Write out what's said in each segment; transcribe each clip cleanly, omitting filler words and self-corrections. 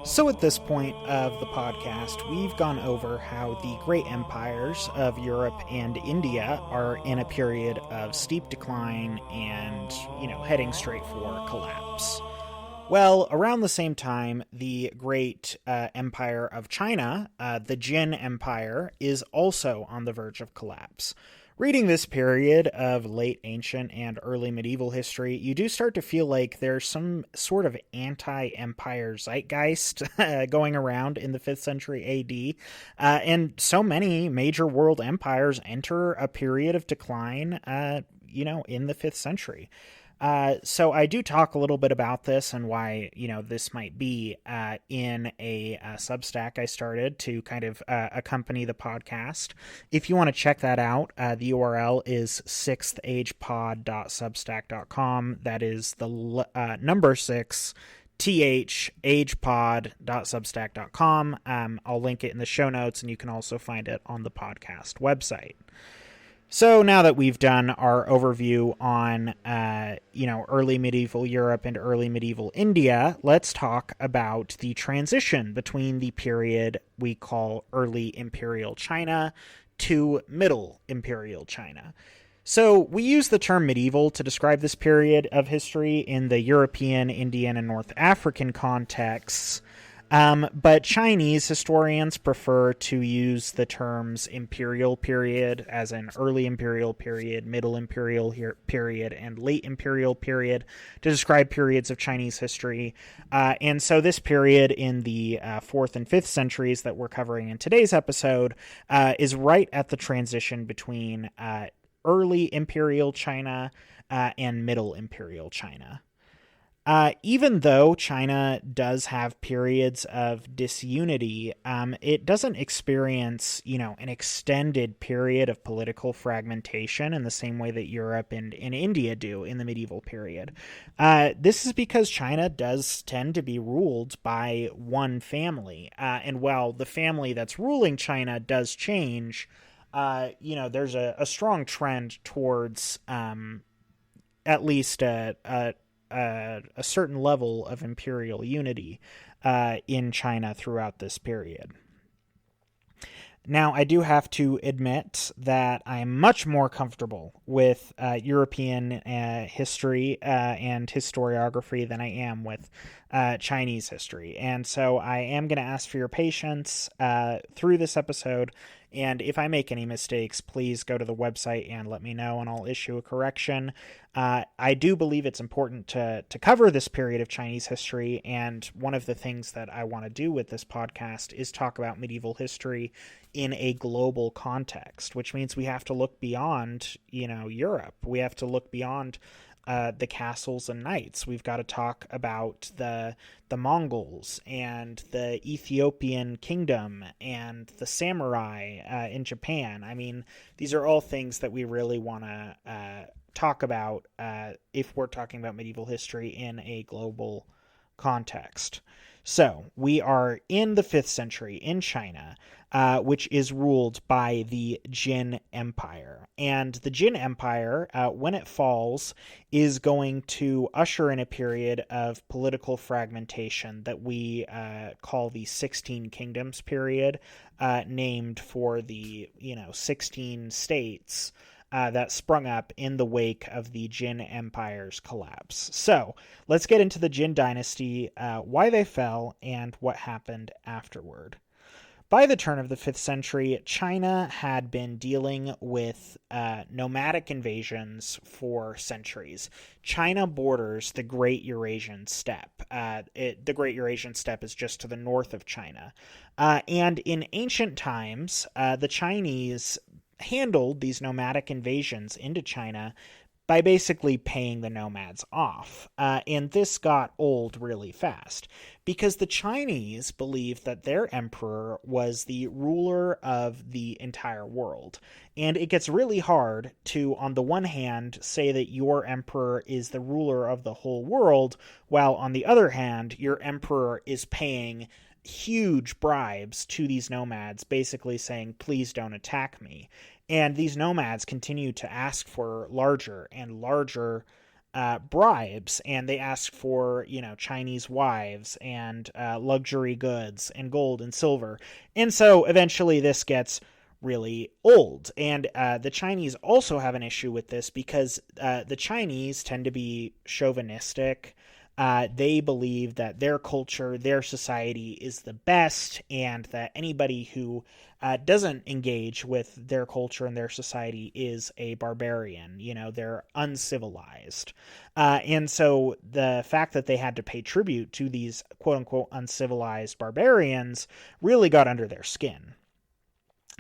So, at this point of the podcast, we've gone over how the great empires of Europe and India are in a period of steep decline and, heading straight for collapse. Well, around the same time, the great empire of China, the Jin Empire, is also on the verge of collapse. Reading this period of late ancient and early medieval history, you do start to feel like there's some sort of anti-empire zeitgeist going around in the 5th century AD. And so many major world empires enter a period of decline, in the 5th century. So I do talk a little bit about this and why, this might be in a Substack I started to kind of accompany the podcast. If you want to check that out, the URL is sixthagepod.substack.com. That is the number 6 thagepod.substack.com. I'll link it in the show notes, and you can also find it on the podcast website. So now that we've done our overview on, early medieval Europe and early medieval India, let's talk about the transition between the period we call early imperial China to middle imperial China. So we use the term medieval to describe this period of history in the European, Indian, and North African contexts. But Chinese historians prefer to use the terms imperial period, as in early imperial period, middle imperial period, and late imperial period, to describe periods of Chinese history. And so this period in the 4th and 5th centuries that we're covering in today's episode is right at the transition between early imperial China and middle imperial China. Even though China does have periods of disunity, it doesn't experience, an extended period of political fragmentation in the same way that Europe and India do in the medieval period. This is because China does tend to be ruled by one family. And while the family that's ruling China does change, there's a strong trend towards at least a certain level of imperial unity in China throughout this period. Now, I do have to admit that I'm much more comfortable with European history and historiography than I am with Chinese history. And so I am going to ask for your patience through this episode. And if I make any mistakes, please go to the website and let me know, and I'll issue a correction. I do believe it's important to cover this period of Chinese history, and one of the things that I want to do with this podcast is talk about medieval history in a global context, which means we have to look beyond, Europe. We have to look beyond the castles and knights. We've got to talk about the Mongols and the Ethiopian kingdom and the samurai in Japan. I mean, these are all things that we really want to talk about if we're talking about medieval history in a global context. So we are in the 5th century in China, which is ruled by the Jin Empire. And the Jin Empire, when it falls, is going to usher in a period of political fragmentation that we call the 16 Kingdoms period, named for the 16 states that sprung up in the wake of the Jin Empire's collapse. So let's get into the Jin Dynasty, why they fell, and what happened afterward. By the turn of the 5th century, China had been dealing with nomadic invasions for centuries. China borders the Great Eurasian Steppe. The Great Eurasian Steppe is just to the north of China. And in ancient times, the Chinese handled these nomadic invasions into China by basically paying the nomads off. And this got old really fast because the Chinese believed that their emperor was the ruler of the entire world. And it gets really hard to, on the one hand, say that your emperor is the ruler of the whole world, while on the other hand, your emperor is paying huge bribes to these nomads, basically saying, please don't attack me. And these nomads continue to ask for larger and larger bribes, and they ask for, Chinese wives and luxury goods and gold and silver. And so eventually this gets really old. And the Chinese also have an issue with this because the Chinese tend to be chauvinistic. They believe that their culture, their society is the best, and that anybody who doesn't engage with their culture and their society is a barbarian. They're uncivilized. And so the fact that they had to pay tribute to these quote-unquote uncivilized barbarians really got under their skin.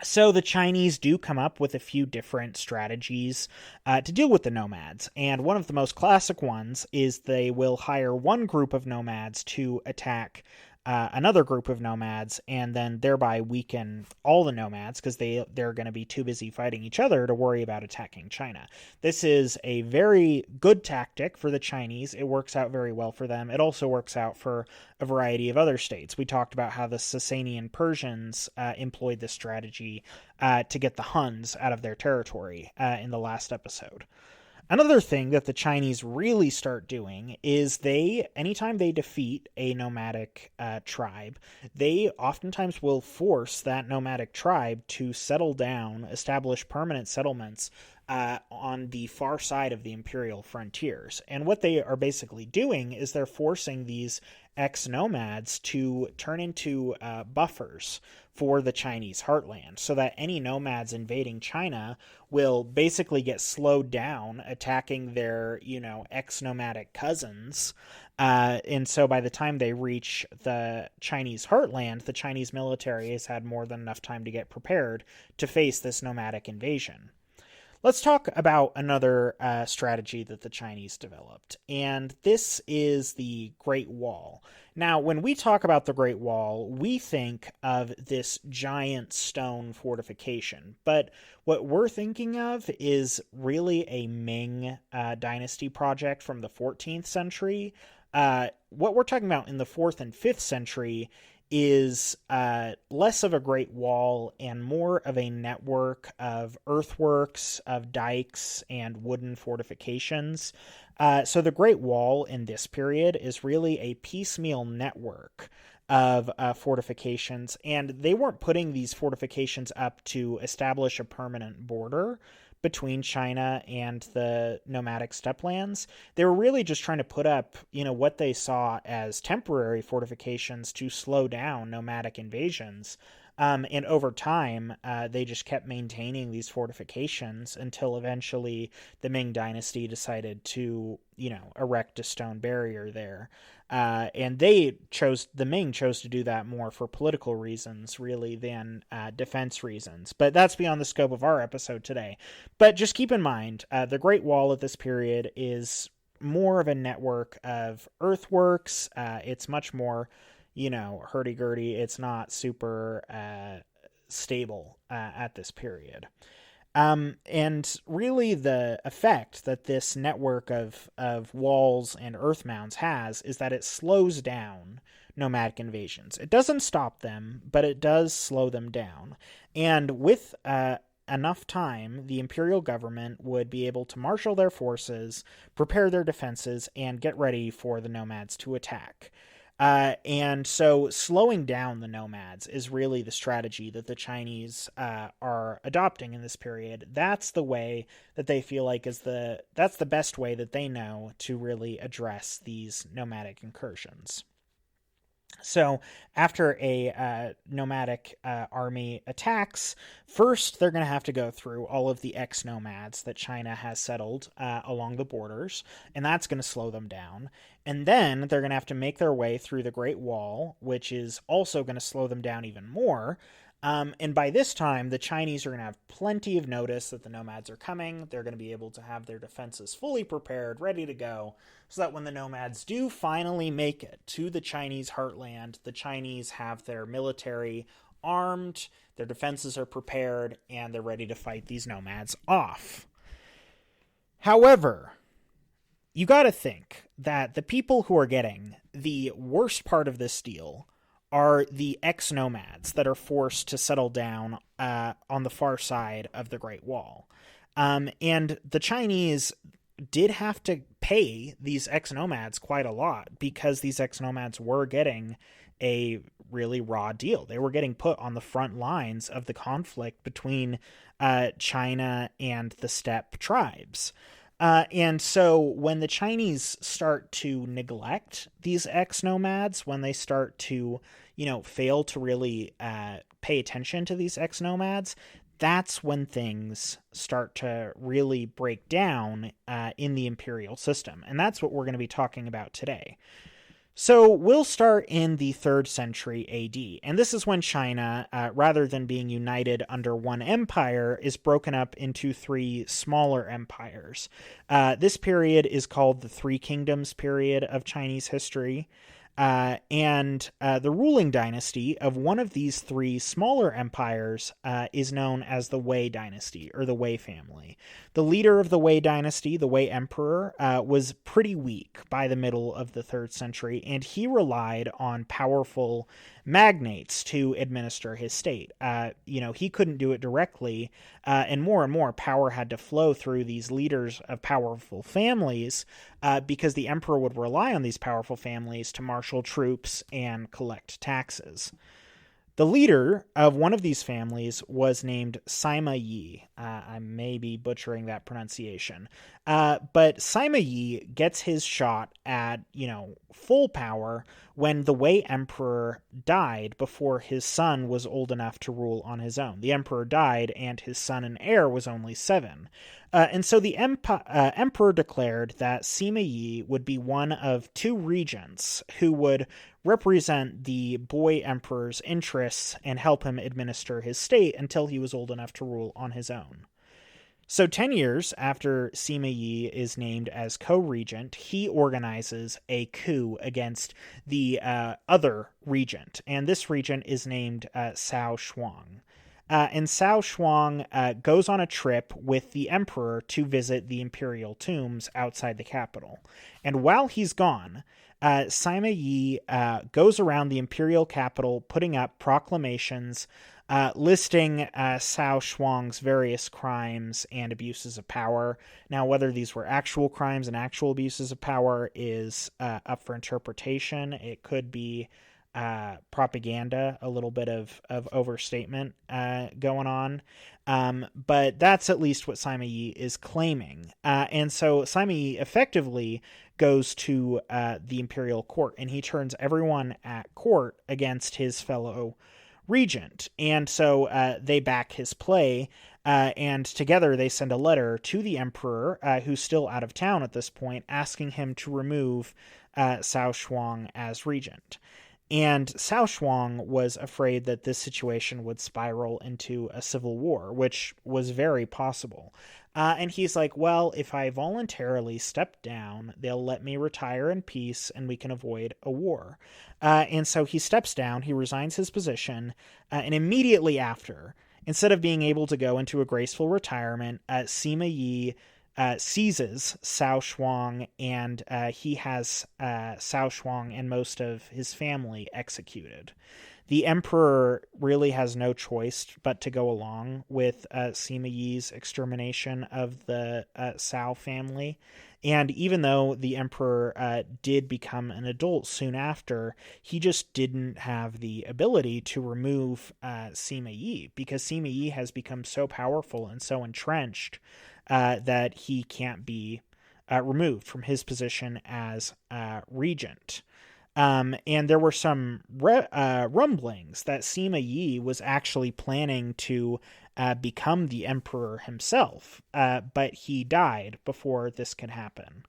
So the Chinese do come up with a few different strategies to deal with the nomads, and one of the most classic ones is they will hire one group of nomads to attack another group of nomads, and then thereby weaken all the nomads because they're going to be too busy fighting each other to worry about attacking China. This is a very good tactic for the Chinese. It works out very well for them. It also works out for a variety of other states. We talked about how the Sasanian Persians employed this strategy to get the Huns out of their territory in the last episode. Another thing that the Chinese really start doing is anytime they defeat a nomadic tribe, they oftentimes will force that nomadic tribe to settle down, establish permanent settlements on the far side of the imperial frontiers. And what they are basically doing is they're forcing these ex-nomads to turn into buffers for the Chinese heartland, so that any nomads invading China will basically get slowed down attacking their, ex-nomadic cousins. And so by the time they reach the Chinese heartland, the Chinese military has had more than enough time to get prepared to face this nomadic invasion. Let's talk about another strategy that the Chinese developed, and this is the Great Wall. Now, when we talk about the Great Wall, we think of this giant stone fortification, but what we're thinking of is really a Ming Dynasty project from the 14th century. What we're talking about in the 4th and 5th century is less of a great wall and more of a network of earthworks, of dikes, and wooden fortifications. So the Great Wall in this period is really a piecemeal network of fortifications, and they weren't putting these fortifications up to establish a permanent border between China and the nomadic steppelands. They were really just trying to put up, what they saw as temporary fortifications to slow down nomadic invasions. And over time, they just kept maintaining these fortifications until eventually the Ming Dynasty decided to, erect a stone barrier there. And the Ming chose to do that more for political reasons, really, than defense reasons. But that's beyond the scope of our episode today. But just keep in mind, the Great Wall at this period is more of a network of earthworks. It's much more hurdy-gurdy. It's not super stable at this period. And really the effect that this network of walls and earth mounds has is that it slows down nomadic invasions. It doesn't stop them, but it does slow them down. And with enough time, the imperial government would be able to marshal their forces, prepare their defenses, and get ready for the nomads to attack. And so slowing down the nomads is really the strategy that the Chinese are adopting in this period. That's the way that they feel like that's the best way that they know to really address these nomadic incursions. So after a nomadic army attacks, first they're going to have to go through all of the ex-nomads that China has settled along the borders, and that's going to slow them down. And then they're going to have to make their way through the Great Wall, which is also going to slow them down even more. And by this time, the Chinese are going to have plenty of notice that the nomads are coming. They're going to be able to have their defenses fully prepared, ready to go, so that when the nomads do finally make it to the Chinese heartland, the Chinese have their military armed, their defenses are prepared, and they're ready to fight these nomads off. However, you got to think that the people who are getting the worst part of this deal are the ex-nomads that are forced to settle down on the far side of the Great Wall. And the Chinese, did have to pay these ex-nomads quite a lot, because these ex-nomads were getting a really raw deal. They were getting put on the front lines of the conflict between China and the steppe tribes. And so when the Chinese start to neglect these ex-nomads, when they start to, fail to really pay attention to these ex-nomads, that's when things start to really break down in the imperial system. And that's what we're going to be talking about today. So we'll start in the 3rd century AD, and this is when China, rather than being united under one empire, is broken up into 3 smaller empires. This period is called the Three Kingdoms period of Chinese history. And the ruling dynasty of one of these 3 smaller empires is known as the Wei dynasty, or the Wei family. The leader of the Wei dynasty, the Wei emperor, was pretty weak by the middle of the 3rd century, and he relied on powerful magnates to administer his state. He couldn't do it directly, and more power had to flow through these leaders of powerful families, because the emperor would rely on these powerful families to marshal troops and collect taxes. The leader of one of these families was named Sima Yi. I may be butchering that pronunciation. But Sima Yi gets his shot at, full power when the Wei emperor died before his son was old enough to rule on his own. The emperor died, and his son and heir was only 7. And so the emperor declared that Sima Yi would be one of 2 regents who would represent the boy emperor's interests and help him administer his state until he was old enough to rule on his own. So 10 years after Sima Yi is named as co-regent, he organizes a coup against the other regent, and this regent is named Cao Shuang. And Cao Shuang goes on a trip with the emperor to visit the imperial tombs outside the capital. And while he's gone, Sima Yi goes around the imperial capital putting up proclamations listing Cao Shuang's various crimes and abuses of power. Now, whether these were actual crimes and actual abuses of power is up for interpretation. It could be propaganda, a little bit of overstatement going on. But that's at least what Sima Yi is claiming. And so Sima Yi effectively goes to the imperial court, and he turns everyone at court against his fellow regent. And so they back his play, and together they send a letter to the emperor, who's still out of town at this point, asking him to remove Cao Shuang as regent. And Cao Shuang was afraid that this situation would spiral into a civil war, which was very possible. And he's like, well, if I voluntarily step down, they'll let me retire in peace and we can avoid a war. And so he steps down, he resigns his position, and immediately after, instead of being able to go into a graceful retirement, Sima Yi seizes Cao Shuang, and he has Cao Shuang and most of his family executed. The emperor really has no choice but to go along with Sima Yi's extermination of the Cao family. And even though the emperor did become an adult soon after, he just didn't have the ability to remove Sima Yi, because Sima Yi has become so powerful and so entrenched that he can't be removed from his position as regent. And there were some rumblings that Sima Yi was actually planning to become the emperor himself, but he died before this could happen.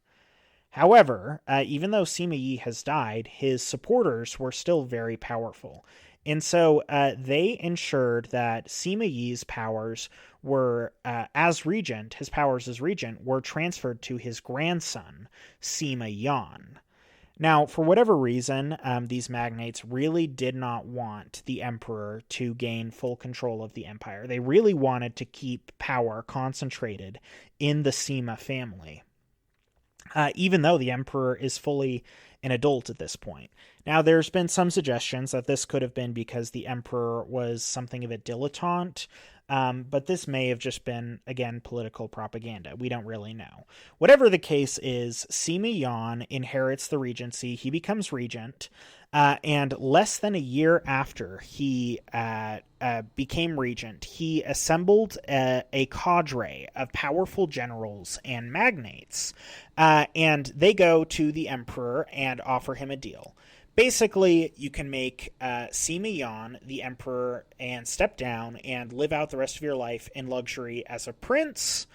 However, even though Sima Yi has died, his supporters were still very powerful. And so they ensured that Sima Yi's powers were, as regent, his powers as regent, were transferred to his grandson, Sima Yan. Now, for whatever reason, these magnates really did not want the emperor to gain full control of the empire. They really wanted to keep power concentrated in the Sima family, even though the emperor is fully an adult at this point. Now, there's been some suggestions that this could have been because the emperor was something of a dilettante, But this may have just been, again, political propaganda. We don't really know. Whatever the case is, Sima Yan inherits the regency. He becomes regent. And less than a year after he became regent, he assembled a cadre of powerful generals and magnates. And they go to the emperor and offer him a deal. Basically, you can make Sima Yan the emperor and step down and live out the rest of your life in luxury as a prince,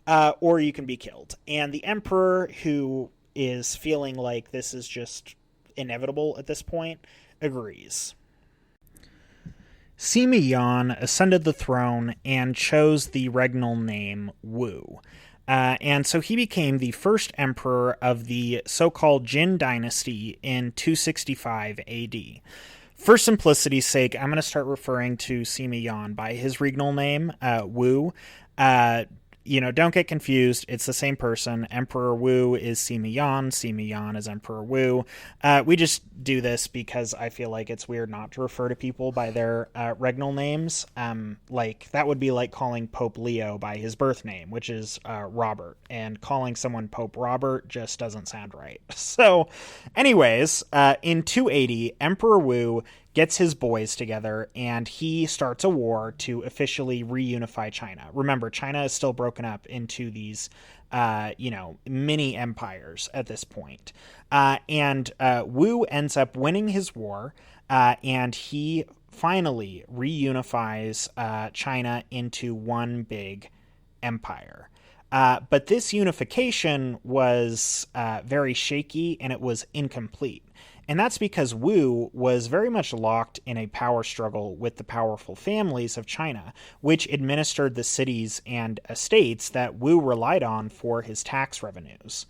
or you can be killed. And the emperor, who is feeling like this is just inevitable at this point, agrees. Sima Yan ascended the throne and chose the regnal name Wu. And so he became the first emperor of the so-called Jin Dynasty in 265 AD. For simplicity's sake, I'm going to start referring to Sima Yan by his regnal name, Wu. Don't get confused. It's the same person. Emperor Wu is Sima Yan. Sima Yan is Emperor Wu. We just do this because I feel like it's weird not to refer to people by their regnal names. That would be like calling Pope Leo by his birth name, which is Robert. And calling someone Pope Robert just doesn't sound right. So, anyways, in 280, Emperor Wu gets his boys together, and he starts a war to officially reunify China. Remember, China is still broken up into these, mini empires at this point. And Wu ends up winning his war, and he finally reunifies China into one big empire. But this unification was very shaky, and it was incomplete. And that's because Wu was very much locked in a power struggle with the powerful families of China, which administered the cities and estates that Wu relied on for his tax revenues.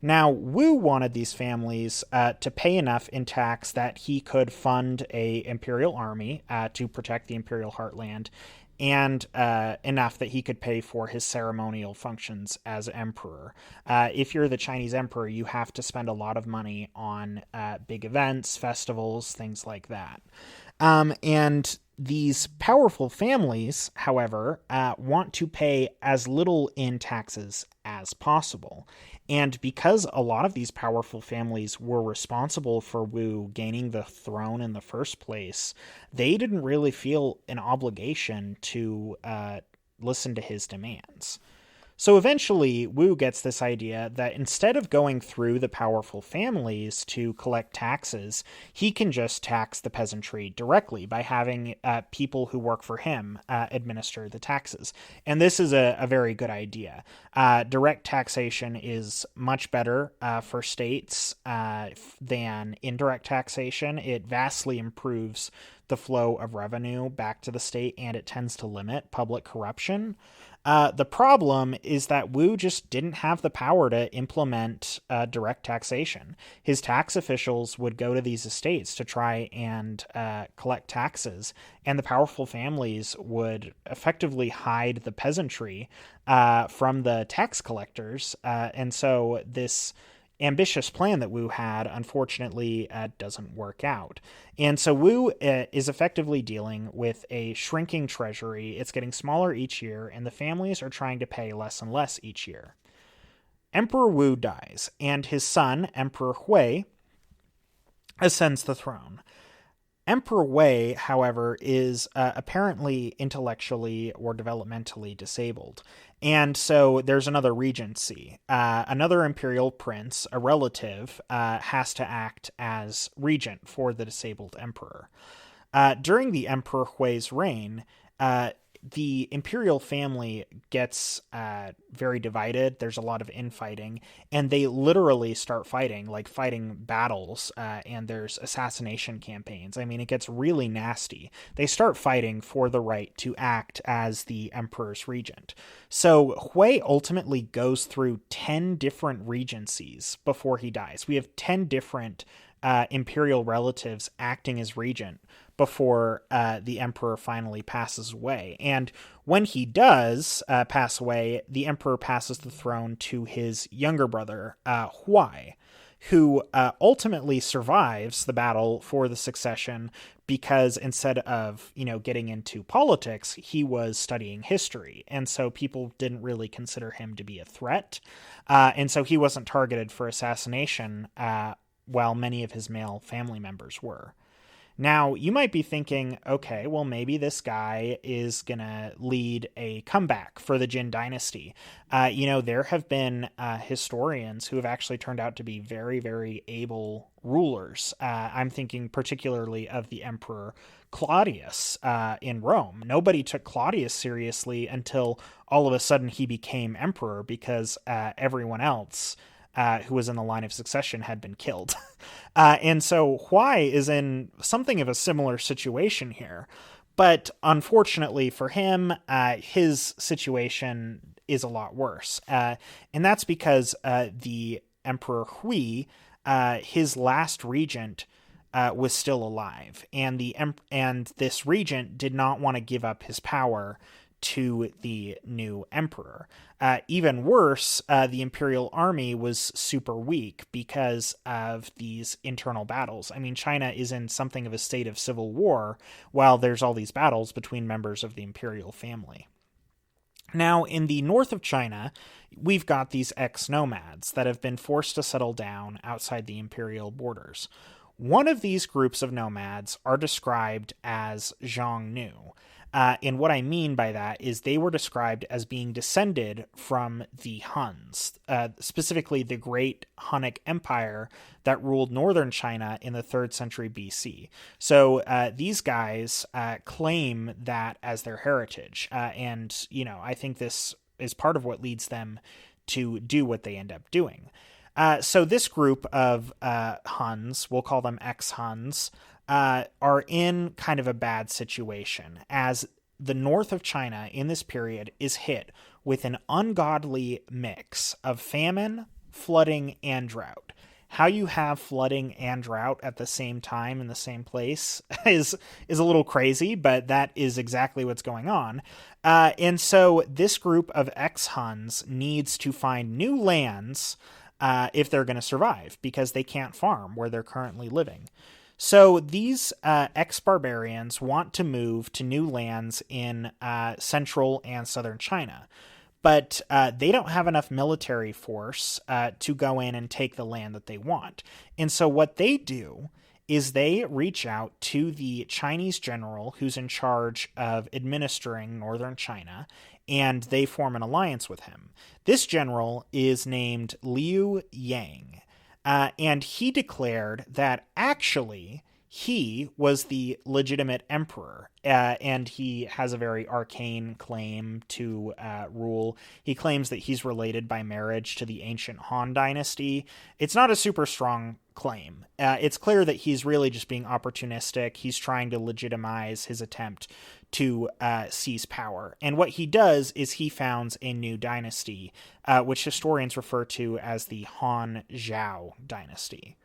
Now, Wu wanted these families to pay enough in tax that he could fund an imperial army to protect the imperial heartland, and enough that he could pay for his ceremonial functions as emperor. If you're the Chinese emperor, you have to spend a lot of money on big events, festivals, things like that. And these powerful families, however, want to pay as little in taxes as possible. And because a lot of these powerful families were responsible for Wu gaining the throne in the first place, they didn't really feel an obligation to listen to his demands. So eventually, Wu gets this idea that instead of going through the powerful families to collect taxes, he can just tax the peasantry directly by having people who work for him administer the taxes. And this is a very good idea. Direct taxation is much better for states than indirect taxation. It vastly improves the flow of revenue back to the state, and it tends to limit public corruption. The problem is that Wu just didn't have the power to implement direct taxation. His tax officials would go to these estates to try and collect taxes, and the powerful families would effectively hide the peasantry from the tax collectors. And so this ambitious plan that Wu had, unfortunately, doesn't work out. And so Wu is effectively dealing with a shrinking treasury. It's getting smaller each year, and the families are trying to pay less and less each year. Emperor Wu dies, and his son, Emperor Hui, ascends the throne. Emperor Wei, however, is apparently intellectually or developmentally disabled. And so there's another regency. Another imperial prince, a relative, has to act as regent for the disabled emperor. During the Emperor Hui's reign, the imperial family gets very divided. There's a lot of infighting, and they literally start fighting battles, and there's assassination campaigns. I mean, it gets really nasty. They start fighting for the right to act as the emperor's regent. So Hui ultimately goes through 10 different regencies before he dies. We have 10 different imperial relatives acting as regent before the emperor finally passes away. And when he does pass away, the emperor passes the throne to his younger brother, Hui. who ultimately survives the battle for the succession because instead of, getting into politics, he was studying history. And so people didn't really consider him to be a threat. And so he wasn't targeted for assassination, while many of his male family members were. Now, you might be thinking, okay, well, maybe this guy is going to lead a comeback for the Jin Dynasty. There have been historians who have actually turned out to be very, very able rulers. I'm thinking particularly of the Emperor Claudius in Rome. Nobody took Claudius seriously until all of a sudden he became emperor because everyone else who was in the line of succession had been killed. And so Huai is in something of a similar situation here. But unfortunately for him, his situation is a lot worse. And that's because the Emperor Hui, his last regent, was still alive. And this regent did not want to give up his power to the new emperor. Even worse, the imperial army was super weak because of these internal battles. I mean, China is in something of a state of civil war while there's all these battles between members of the imperial family. Now, in the north of China, we've got these ex-nomads that have been forced to settle down outside the imperial borders. One of these groups of nomads are described as Xiongnu. And what I mean by that is they were described as being descended from the Huns, specifically the great Hunnic Empire that ruled northern China in the 3rd century BC. So these guys claim that as their heritage. And I think this is part of what leads them to do what they end up doing. So this group of Huns, we'll call them ex-Huns, are in kind of a bad situation, as the north of China in this period is hit with an ungodly mix of famine, flooding, and drought. How you have flooding and drought at the same time in the same place is a little crazy, but that is exactly what's going on. And so this group of ex-Huns needs to find new lands if they're going to survive, because they can't farm where they're currently living. So these ex-barbarians want to move to new lands in central and southern China, but they don't have enough military force to go in and take the land that they want. And so what they do is they reach out to the Chinese general who's in charge of administering northern China, and they form an alliance with him. This general is named Liu Yang. And he declared that actually he was the legitimate emperor, and he has a very arcane claim to rule. He claims that he's related by marriage to the ancient Han Dynasty. It's not a super strong claim. It's clear that he's really just being opportunistic. He's trying to legitimize his attempt to seize power. And what he does is he founds a new dynasty, which historians refer to as the Han Zhao dynasty.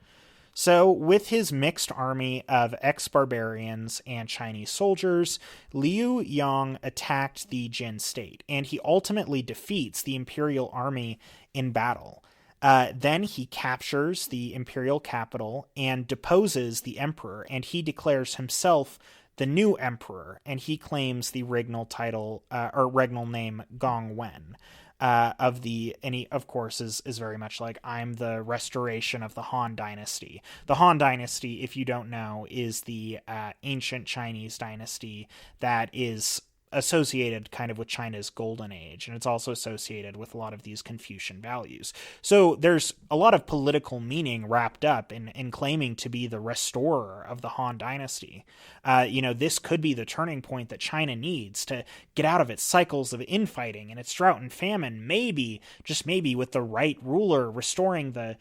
So with his mixed army of ex-barbarians and Chinese soldiers, Liu Yang attacked the Jin state, and he ultimately defeats the imperial army in battle. Then he captures the imperial capital and deposes the emperor, and he declares himself the new emperor, and he claims the regnal title, or regnal name Gongwen. And he, of course, is very much like, I'm the restoration of the Han Dynasty. The Han Dynasty, if you don't know, is the ancient Chinese dynasty that is associated kind of with China's golden age, and it's also associated with a lot of these Confucian values. So there's a lot of political meaning wrapped up in claiming to be the restorer of the Han Dynasty. This could be the turning point that China needs to get out of its cycles of infighting and its drought and famine. Maybe, just maybe, with the right ruler restoring the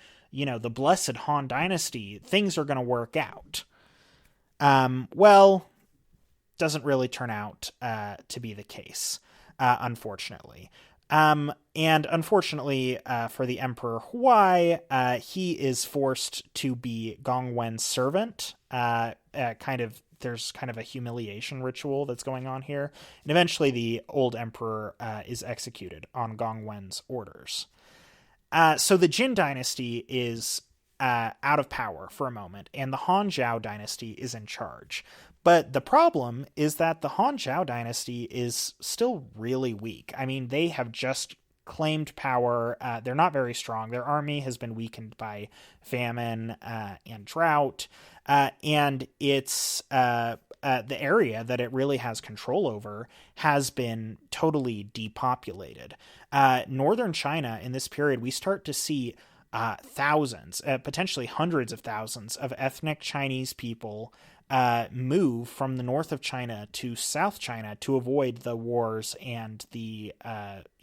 blessed Han Dynasty, things are going to work out. Doesn't really turn out to be the case, unfortunately. And unfortunately for the Emperor Huai, he is forced to be Gongwen's servant. There's kind of a humiliation ritual that's going on here. And eventually the old emperor is executed on Gongwen's orders. So the Jin dynasty is out of power for a moment, and the Han Zhao dynasty is in charge. But the problem is that the Han Zhao dynasty is still really weak. I mean, they have just claimed power. They're not very strong. Their army has been weakened by famine and drought, and it's the area that it really has control over has been totally depopulated. Northern China, in this period, we start to see thousands, potentially hundreds of thousands of ethnic Chinese people move from the north of China to South China to avoid the wars and the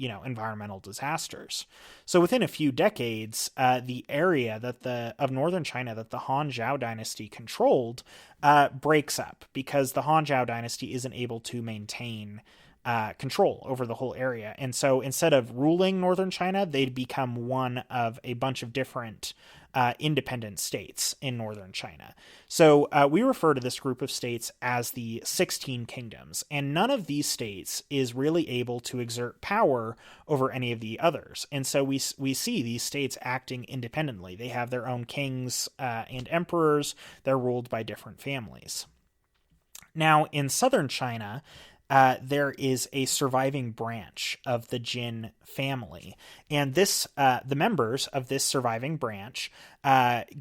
environmental disasters. So within a few decades, the area of northern China that the Han Zhao dynasty controlled breaks up because the Han Zhao dynasty isn't able to maintain control over the whole area. And so instead of ruling northern China, they'd become one of a bunch of different independent states in northern China. So we refer to this group of states as the 16 kingdoms, and none of these states is really able to exert power over any of the others. And so we see these states acting independently. They have their own kings and emperors. They're ruled by different families. Now, in southern China, there is a surviving branch of the Jin family, and the members of this surviving branch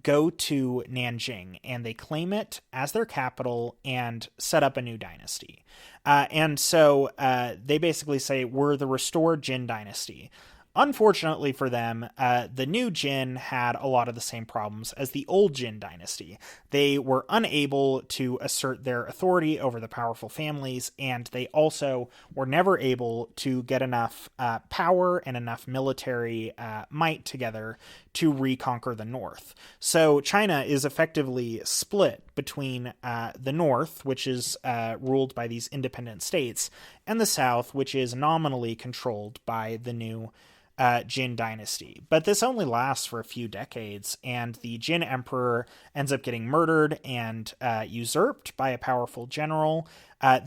go to Nanjing, and they claim it as their capital and set up a new dynasty. And so they basically say, we're the restored Jin dynasty. Unfortunately for them, the new Jin had a lot of the same problems as the old Jin dynasty. They were unable to assert their authority over the powerful families, and they also were never able to get enough power and enough military might together to reconquer the north. So China is effectively split between the north, which is ruled by these independent states, and the south, which is nominally controlled by the new Jin dynasty. But this only lasts for a few decades, and the Jin emperor ends up getting murdered and usurped by a powerful general.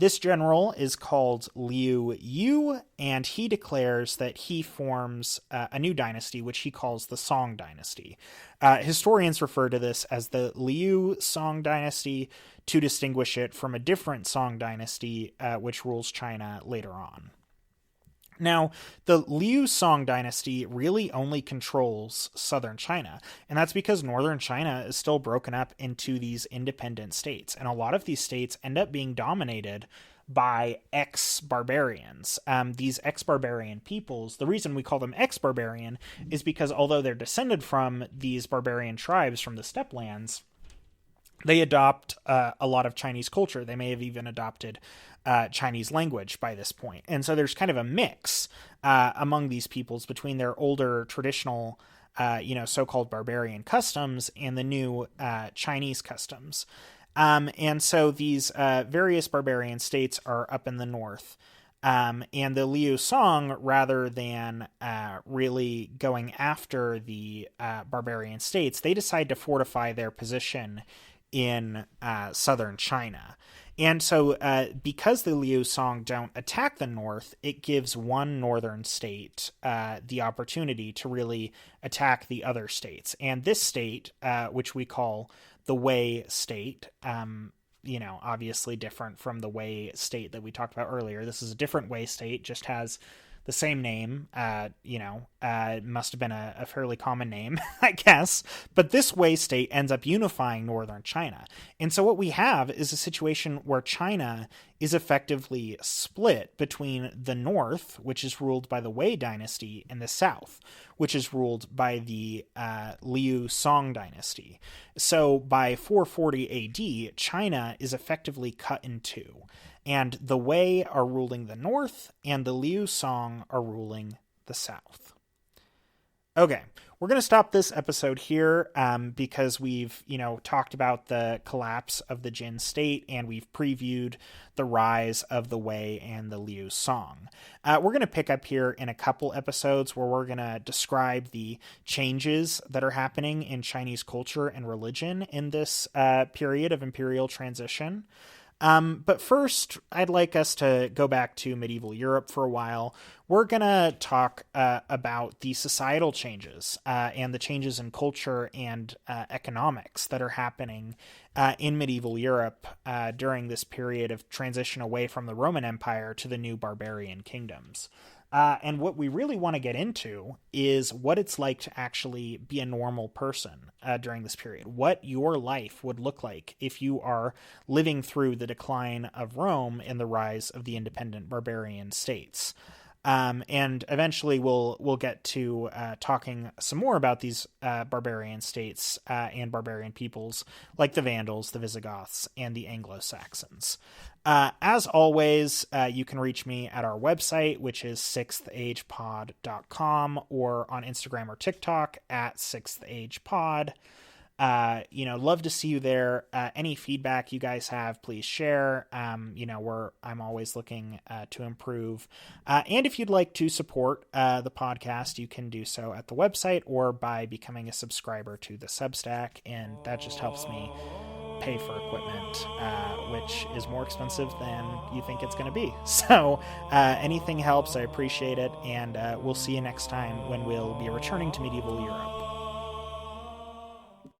This general is called Liu Yu, and he declares that he forms a new dynasty, which he calls the Song dynasty. Historians refer to this as the Liu Song dynasty to distinguish it from a different Song dynasty which rules China later on. Now, the Liu Song dynasty really only controls southern China, and that's because northern China is still broken up into these independent states, and a lot of these states end up being dominated by ex-barbarians. These ex-barbarian peoples, the reason we call them ex-barbarian is because although they're descended from these barbarian tribes from the steppe lands, they adopt a lot of Chinese culture. They may have even adopted Chinese language by this point. And so there's kind of a mix among these peoples between their older traditional, so-called barbarian customs and the new Chinese customs. And so these various barbarian states are up in the north. And the Liu Song, rather than really going after the barbarian states, they decide to fortify their position in southern China. And so because the Liu Song don't attack the north, it gives one northern state the opportunity to really attack the other states. And this state, which we call the Wei state, obviously different from the Wei state that we talked about earlier. This is a different Wei state, just has the same name, must have been a fairly common name, I guess. But this Wei state ends up unifying northern China. And so what we have is a situation where China is effectively split between the north, which is ruled by the Wei dynasty, and the south, which is ruled by the Liu Song dynasty. So by 440 AD, China is effectively cut in two. And the Wei are ruling the north, and the Liu Song are ruling the south. Okay, we're going to stop this episode here because we've, talked about the collapse of the Jin state, and we've previewed the rise of the Wei and the Liu Song. We're going to pick up here in a couple episodes where we're going to describe the changes that are happening in Chinese culture and religion in this period of imperial transition. But first, I'd like us to go back to medieval Europe for a while. We're going to talk about the societal changes and the changes in culture and economics that are happening in medieval Europe during this period of transition away from the Roman Empire to the new barbarian kingdoms. And what we really want to get into is what it's like to actually be a normal person during this period. What your life would look like if you are living through the decline of Rome and the rise of the independent barbarian states. And eventually we'll get to talking some more about these barbarian states and barbarian peoples like the Vandals, the Visigoths, and the Anglo-Saxons. As always, you can reach me at our website, which is sixthagepod.com, or on Instagram or TikTok at sixthagepod. Love to see you there. Any feedback you guys have, please share. I'm always looking to improve. And if you'd like to support the podcast, you can do so at the website or by becoming a subscriber to the Substack, and that just helps me pay for equipment, which is more expensive than you think it's going to be. So anything helps. I appreciate it, and we'll see you next time when we'll be returning to medieval Europe.